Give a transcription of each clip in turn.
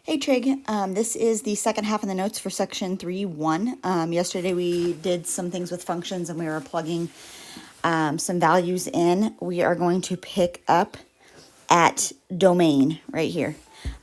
Hey Trig, this is the second half of the notes for section 3.1. Yesterday we did some things with functions and we were plugging some values in. We are going to pick up at domain right here.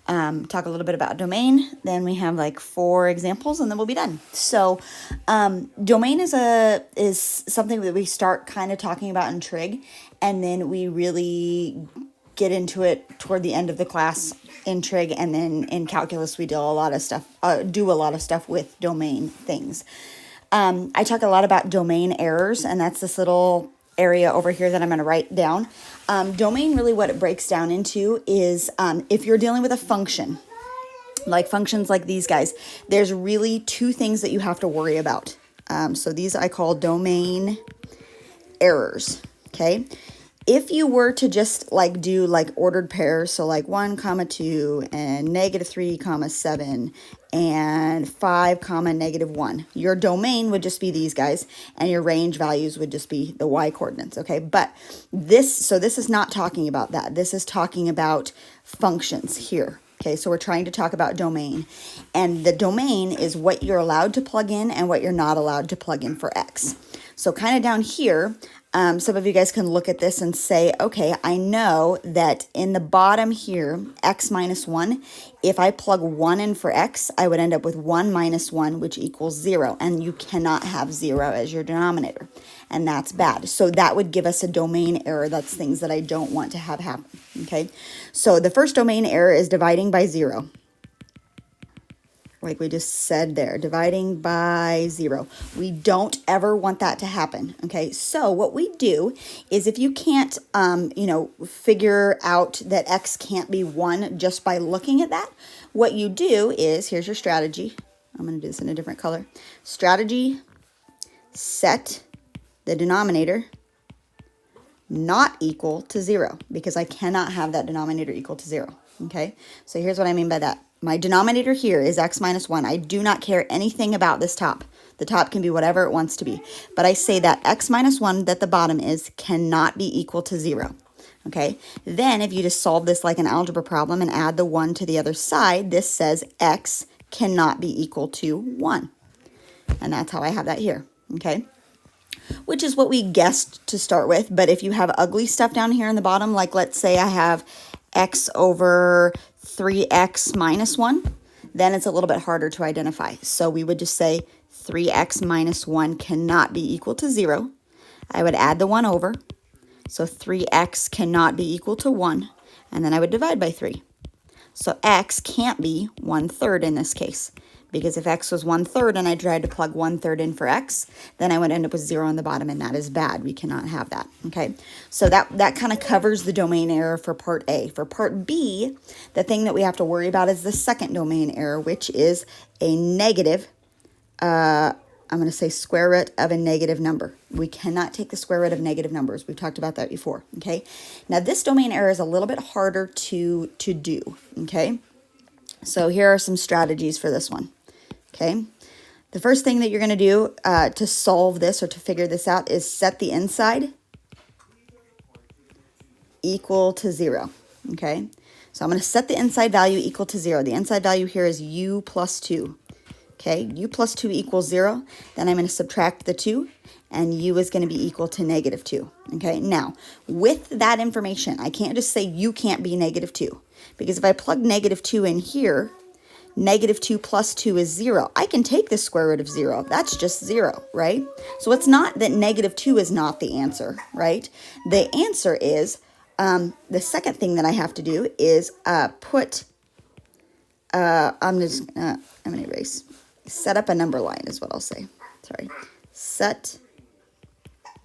Talk a little bit about domain, then we have like 4 examples and then we'll be done. So domain is something that we start kind of talking about in Trig, and then we really get into it toward the end of the class in Trig, and then in calculus we do a lot of stuff with domain things. I talk a lot about domain errors, and that's this little area over here that I'm going to write down. Domain, really what it breaks down into is if you're dealing with a function, like functions like these guys, there's really 2 things that you have to worry about. So these I call domain errors, okay? If you were to just like do like ordered pairs, so like 1, 2, and -3, 7, and 5, -1, your domain would just be these guys, and your range values would just be the y coordinates, okay? But this is not talking about that. This is talking about functions here. Okay, so we're trying to talk about domain, and the domain is what you're allowed to plug in and what you're not allowed to plug in for x. So kind of down here, some of you guys can look at this and say, okay, I know that in the bottom here, x minus 1, if I plug 1 in for x, I would end up with 1 minus 1, which equals 0. And you cannot have 0 as your denominator. And that's bad. So that would give us a domain error. That's things that I don't want to have happen. Okay, so the first domain error is dividing by 0. Like we just said there, dividing by 0. We don't ever want that to happen, okay? So what we do is, if you can't, figure out that x can't be 1 just by looking at that, what you do is, here's your strategy. I'm going to do this in a different color. Strategy, set the denominator not equal to 0, because I cannot have that denominator equal to 0, okay? So here's what I mean by that. My denominator here is x minus 1. I do not care anything about this top. The top can be whatever it wants to be. But I say that x minus 1 that the bottom is cannot be equal to 0. Okay? Then if you just solve this like an algebra problem and add the 1 to the other side, this says x cannot be equal to 1. And that's how I have that here. Okay? Which is what we guessed to start with. But if you have ugly stuff down here in the bottom, like let's say I have x over 3x minus 1, then it's a little bit harder to identify. So we would just say 3x minus 1 cannot be equal to 0. I would add the 1 over. So 3x cannot be equal to 1. And then I would divide by 3. So x can't be 1/3 in this case, because if x was 1/3 and I tried to plug 1/3 in for x, then I would end up with 0 on the bottom, and that is bad. We cannot have that, okay? So that kind of covers the domain error for part A. For part B, the thing that we have to worry about is the second domain error, which is a negative, I'm going to say square root of a negative number. We cannot take the square root of negative numbers. We've talked about that before, okay? Now, this domain error is a little bit harder to do, okay? So here are some strategies for this one, okay? The first thing that you're going to do to solve this or to figure this out is set the inside equal to 0, okay? So I'm going to set the inside value equal to 0. The inside value here is u plus 2. Okay, u plus 2 equals 0. Then I'm going to subtract the 2, and u is going to be equal to -2. Okay, now, with that information, I can't just say u can't be -2. Because if I plug -2 in here, -2 plus 2 is 0. I can take the square root of 0. That's just 0, right? So it's not that -2 is not the answer, right? The answer is, the second thing that I have to do is put, I'm going to erase. Set up a number line is what I'll say. Sorry. Set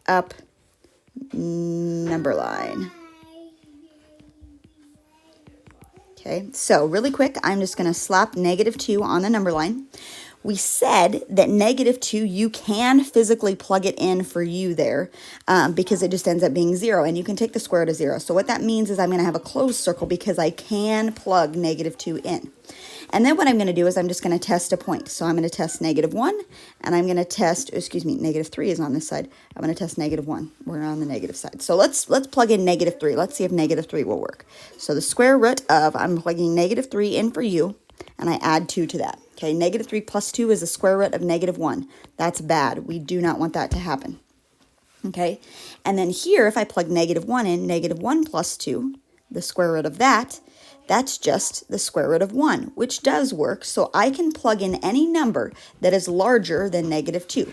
up number line. Okay, so really quick, I'm just going to slap -2 on the number line. We said that -2, you can physically plug it in for u there because it just ends up being 0, and you can take the square root of 0. So what that means is I'm going to have a closed circle because I can plug -2 in. And then what I'm going to do is I'm just going to test a point. So I'm going to test -1, and I'm going to test, -3 is on this side. I'm going to test -1. We're on the negative side. So let's plug in -3. Let's see if -3 will work. So the square root of, I'm plugging -3 in for u, and I add 2 to that. Okay, negative 3 plus 2 is the square root of negative 1. That's bad. We do not want that to happen. Okay, and then here, if I plug negative 1 in, negative 1 plus 2, the square root of that, that's just the square root of 1, which does work. So I can plug in any number that is larger than negative 2.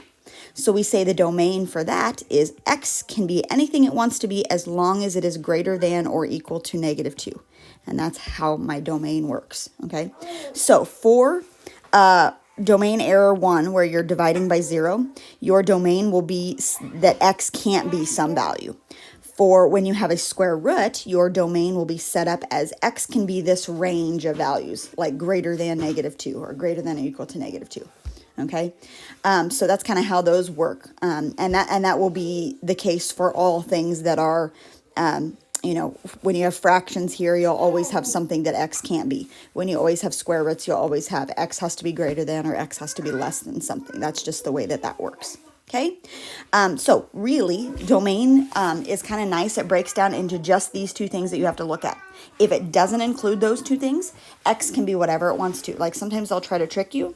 So we say the domain for that is x can be anything it wants to be as long as it is greater than or equal to negative 2. And that's how my domain works, okay? So for domain error 1, where you're dividing by 0, your domain will be that x can't be some value. For when you have a square root, your domain will be set up as x can be this range of values, like greater than negative 2 or greater than or equal to negative 2. Okay, so that's kind of how those work, and that will be the case for all things that are, when you have fractions here, you'll always have something that x can't be. When you always have square roots, you'll always have x has to be greater than or x has to be less than something. That's just the way that works. Okay, so really, domain is kind of nice. It breaks down into just these two things that you have to look at. If it doesn't include those two things, x can be whatever it wants to. Like sometimes they'll try to trick you.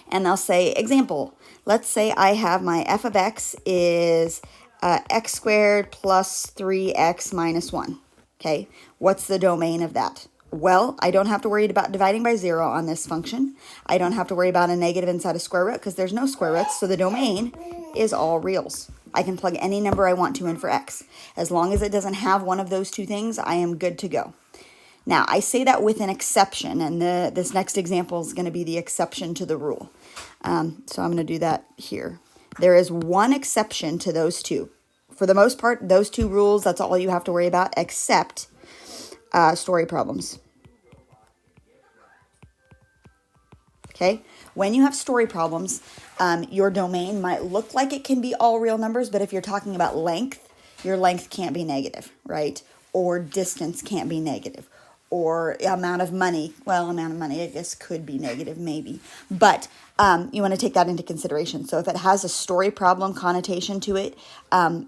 And they'll say, example, let's say I have my f of x is x squared plus 3x minus 1. Okay, what's the domain of that? Well, I don't have to worry about dividing by 0 on this function. I don't have to worry about a negative inside a square root because there's no square roots. So the domain is all reals. I can plug any number I want to in for x. As long as it doesn't have one of those two things, I am good to go. Now, I say that with an exception, and this next example is going to be the exception to the rule. So I'm going to do that here. There is one exception to those two. For the most part, those two rules, that's all you have to worry about, except story problems. Okay? When you have story problems, your domain might look like it can be all real numbers, but if you're talking about length, your length can't be negative, right? Or distance can't be negative. Or amount of money, I guess could be negative maybe. But you want to take that into consideration. So if it has a story problem connotation to it,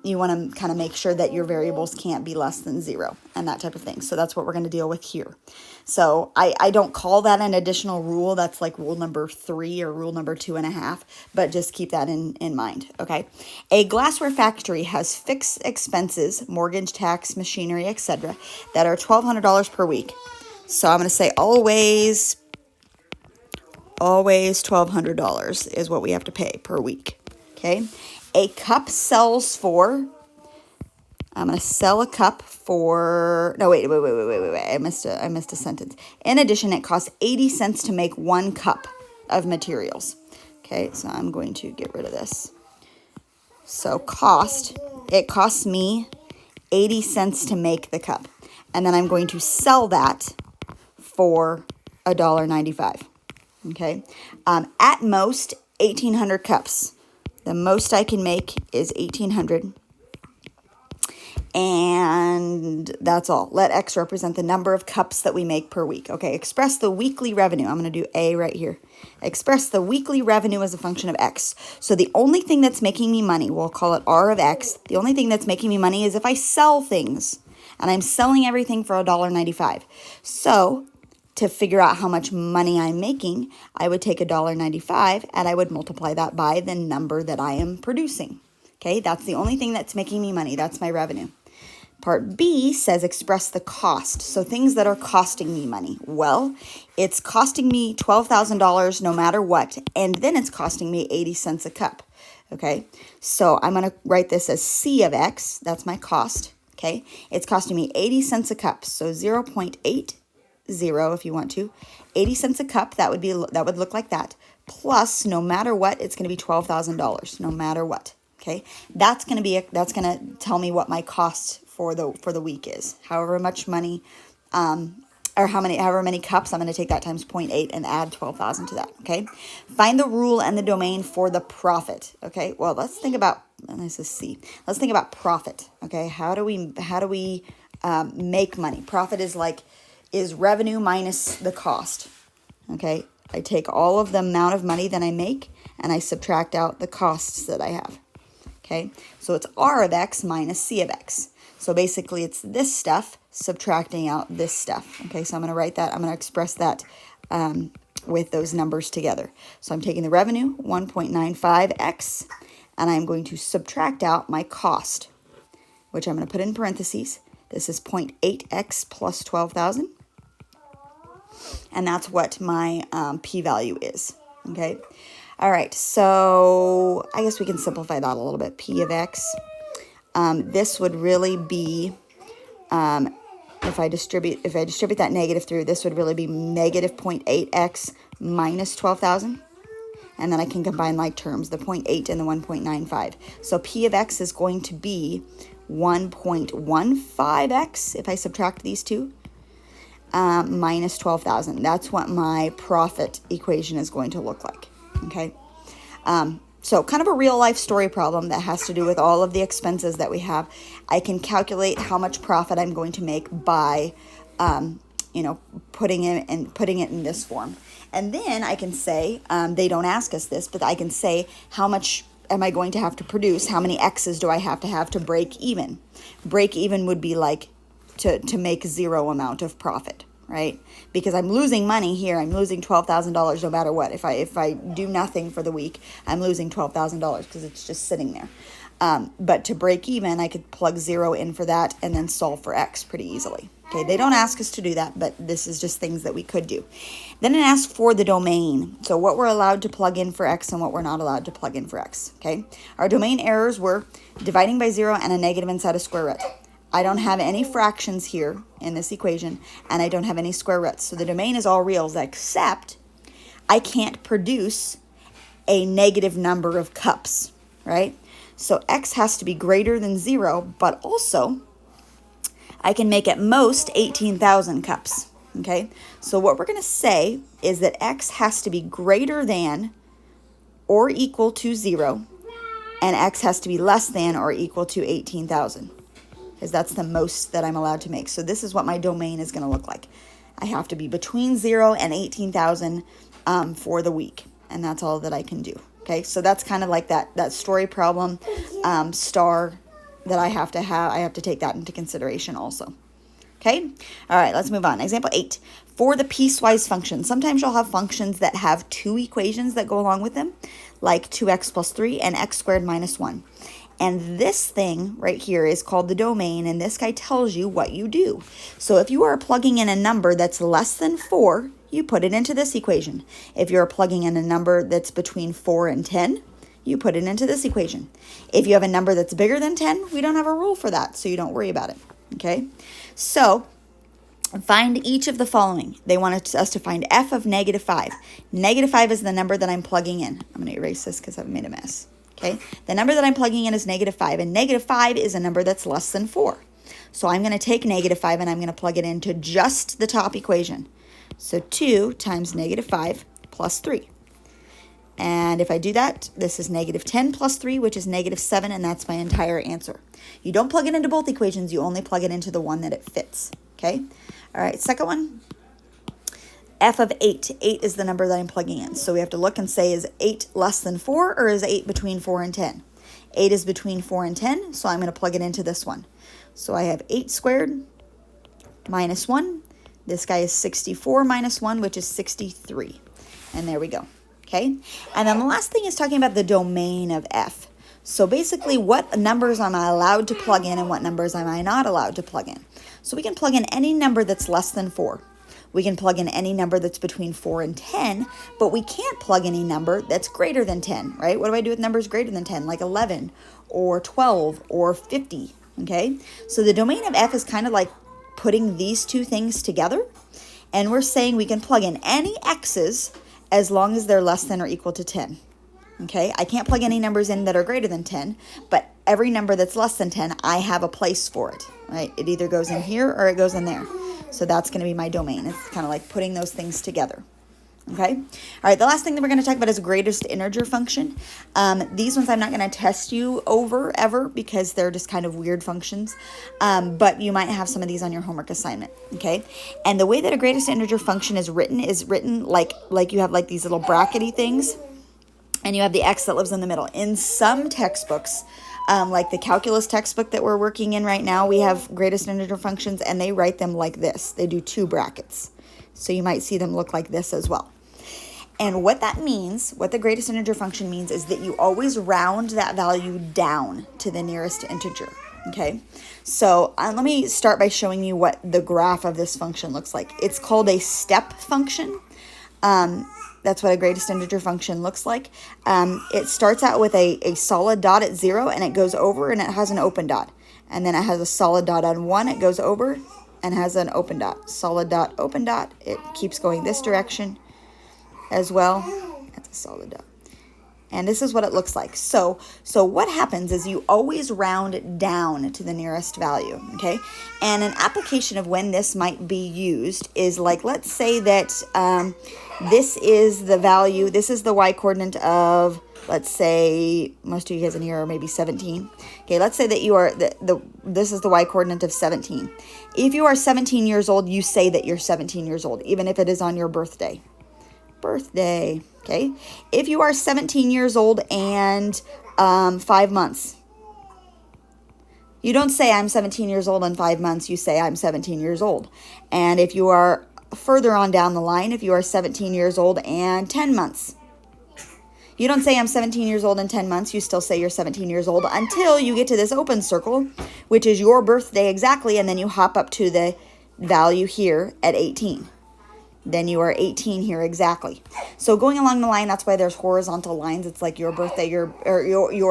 you want to kind of make sure that your variables can't be less than 0 and that type of thing. So that's what we're going to deal with here. So I don't call that an additional rule. That's like rule number 3 or rule number 2.5, but just keep that in mind, okay? A glassware factory has fixed expenses, mortgage, tax, machinery, etc., that are $1,200 per week. So I'm going to say always $1,200 is what we have to pay per week, okay? A cup sells for... I'm going to sell a cup for, no, wait, I missed a sentence. In addition, it costs 80 cents to make 1 cup of materials. Okay, so I'm going to get rid of this. So it costs me 80 cents to make the cup. And then I'm going to sell that for $1.95. Okay, at most 1,800 cups. The most I can make is 1,800. And that's all. Let x represent the number of cups that we make per week. Okay, express the weekly revenue. I'm going to do A right here. Express the weekly revenue as a function of x. So the only thing that's making me money, we'll call it R of x. The only thing that's making me money is if I sell things. And I'm selling everything for $1.95. So to figure out how much money I'm making, I would take $1.95 and I would multiply that by the number that I am producing. Okay, that's the only thing that's making me money. That's my revenue. Part B says express the cost. So things that are costing me money. Well, it's costing me $12,000 no matter what. And then it's costing me 80 cents a cup. Okay, so I'm going to write this as C of x. That's my cost. Okay, it's costing me 80 cents a cup. So 0.80 if you want to. 80 cents a cup, that would look like that. Plus, no matter what, it's going to be $12,000. No matter what. Okay, that's going to tell me what my cost for the week is. However much money, however many cups, I'm going to take that times 0.8 and add 12,000 to that. Okay, find the rule and the domain for the profit. Okay, well let's think about this is C. Let's think about profit. Okay, how do we make money? Profit is revenue minus the cost. Okay, I take all of the amount of money that I make and I subtract out the costs that I have. Okay, so it's R of x minus C of x. So basically it's this stuff subtracting out this stuff. Okay, so I'm going to write that, I'm going to express that with those numbers together. So I'm taking the revenue, 1.95x, and I'm going to subtract out my cost, which I'm going to put in parentheses. This is 0.8x plus 12,000. And that's what my p-value is, okay? All right, so I guess we can simplify that a little bit. P of x, this would really be, if I distribute that negative through, this would really be negative 0.8x minus 12,000. And then I can combine like terms, the 0.8 and the 1.95. So P of x is going to be 1.15x if I subtract these two, minus 12,000. That's what my profit equation is going to look like, okay? So kind of a real life story problem that has to do with all of the expenses that we have. I can calculate how much profit I'm going to make by, putting it in this form. And then I can say, they don't ask us this, but I can say how much am I going to have to produce? How many X's do I have to break even? Break even would be like to make zero amount of profit, right? Because I'm losing money here. I'm losing $12,000 no matter what. If I do nothing for the week, I'm losing $12,000 because it's just sitting there. But to break even, I could plug 0 in for that and then solve for X pretty easily. Okay, they don't ask us to do that, but this is just things that we could do. Then it asks for the domain. So what we're allowed to plug in for X and what we're not allowed to plug in for X, okay? Our domain errors were dividing by 0 and a negative inside a square root. I don't have any fractions here in this equation, and I don't have any square roots. So the domain is all reals, except I can't produce a negative number of cups, right? So X has to be greater than 0, but also I can make at most 18,000 cups, okay? So what we're going to say is that X has to be greater than or equal to 0, and X has to be less than or equal to 18,000, because that's the most that I'm allowed to make. So this is what my domain is going to look like. I have to be between 0 and 18,000 for the week, and that's all that I can do, okay? So that's kind of like that story problem star that I have to take that into consideration also. Okay? All right, let's move on. Example 8. For the piecewise function, sometimes you'll have functions that have two equations that go along with them, like 2x plus 3 and x squared minus 1. And this thing right here is called the domain, and this guy tells you what you do. So if you are plugging in a number that's less than 4, you put it into this equation. If you're plugging in a number that's between 4 and 10, you put it into this equation. If you have a number that's bigger than 10, we don't have a rule for that, so you don't worry about it, okay? So find each of the following. They want us to find f of negative 5. Negative 5 is the number that I'm plugging in. I'm going to erase this because I've made a mess, okay? The number that I'm plugging in is negative 5, and negative 5 is a number that's less than 4. So I'm going to take negative 5 and I'm going to plug it into just the top equation. So 2 times negative 5 plus 3. And if I do that, this is negative 10 plus 3, which is negative 7, and that's my entire answer. You don't plug it into both equations. You only plug it into the one that it fits, okay? All right, second one, f of 8. 8 is the number that I'm plugging in. So we have to look and say, is 8 less than 4, or is 8 between 4 and 10? 8 is between 4 and 10, so I'm going to plug it into this one. So I have 8 squared minus 1. This guy is 64 minus 1, which is 63. And there we go. Okay, and then the last thing is talking about the domain of f. So basically, what numbers am I allowed to plug in and what numbers am I not allowed to plug in? So we can plug in any number that's less than 4. We can plug in any number that's between 4 and 10, but we can't plug any number that's greater than 10, right? What do I do with numbers greater than 10, like 11 or 12 or 50, okay? So the domain of f is kind of like putting these two things together, and we're saying we can plug in any x's as long as they're less than or equal to 10, okay? I can't plug any numbers in that are greater than 10, but every number that's less than 10, I have a place for it, right? It either goes in here or it goes in there. So that's going to be my domain. It's kind of like putting those things together, okay? All right, the last thing that we're going to talk about is greatest integer function. These ones I'm not going to test you over ever because they're just kind of weird functions, but you might have some of these on your homework assignment, okay? And the way that a greatest integer function is written like you have like these little brackety things, and you have the x that lives in the middle. In some textbooks, like the calculus textbook that we're working in right now, we have greatest integer functions, and they write them like this. They do 2 brackets. So you might see them look like this as well. And what that means, what the greatest integer function means, is that you always round that value down to the nearest integer, okay? So let me start by showing you what the graph of this function looks like. It's called a step function. That's what a greatest integer function looks like. It starts out with a solid dot at 0, and it goes over, and it has an open dot. And then it has a solid dot on 1, it goes over, and has an open dot. Solid dot, open dot. It keeps going this direction as well. That's a solid dot. And this is what it looks like. So what happens is you always round down to the nearest value, okay? And an application of when this might be used is like, let's say that this is the value, this is the y-coordinate of, let's say, most of you guys in here are maybe 17. Okay, let's say that you are, this is the y-coordinate of 17. If you are 17 years old, you say that you're 17 years old, even if it is on your birthday. Okay? If you are 17 years old and 5 months, you don't say I'm 17 years old and 5 months, you say I'm 17 years old. And if you are further on down the line, if you are 17 years old and 10 months, you don't say I'm 17 years old and 10 months, you still say you're 17 years old until you get to this open circle, which is your birthday exactly, and then you hop up to the value here at 18. Then you are 18 here exactly. So going along the line, that's why there's horizontal lines. It's like your birthday, you're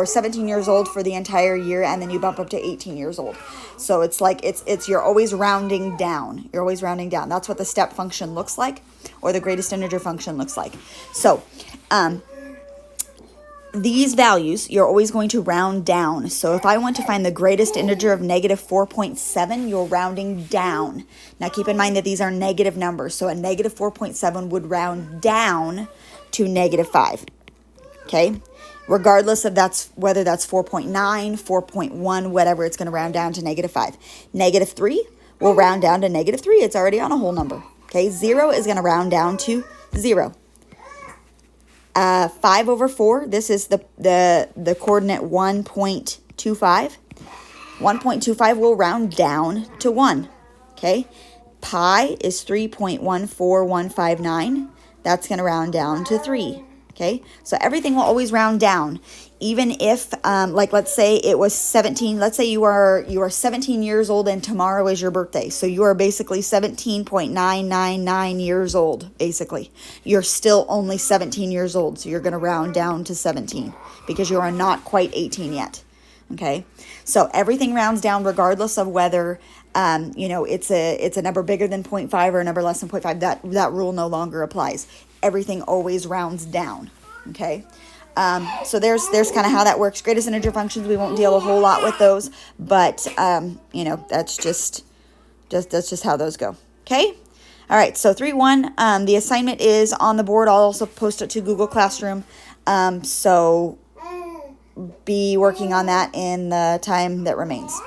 17 years old for the entire year, and then you bump up to 18 years old. So it's like you're always rounding down. You're always rounding down. That's what the step function looks like, or the greatest integer function looks like. So these values, you're always going to round down. So if I want to find the greatest integer of negative 4.7, you're rounding down. Now keep in mind that these are negative numbers. So a negative 4.7 would round down to negative 5. Okay? Regardless of whether that's 4.9, 4.1, whatever, it's going to round down to negative 5. Negative 3 will round down to negative 3. It's already on a whole number. Okay? 0 is going to round down to 0. 5 over 4, this is the coordinate 1.25. 1.25 will round down to 1, okay? Pi is 3.14159. That's going to round down to 3, okay? So everything will always round down. Even if, like, let's say it was 17. Let's say you are 17 years old and tomorrow is your birthday. So you are basically 17.999 years old, basically. You're still only 17 years old, so you're going to round down to 17 because you are not quite 18 yet, okay? So everything rounds down regardless of whether, it's a number bigger than 0.5 or a number less than 0.5. That rule no longer applies. Everything always rounds down, okay? So there's kind of how that works. Greatest integer functions, we won't deal a whole lot with those, but that's just how those go. Okay? All right, so 3-1, the assignment is on the board. I'll also post it to Google Classroom. So be working on that in the time that remains.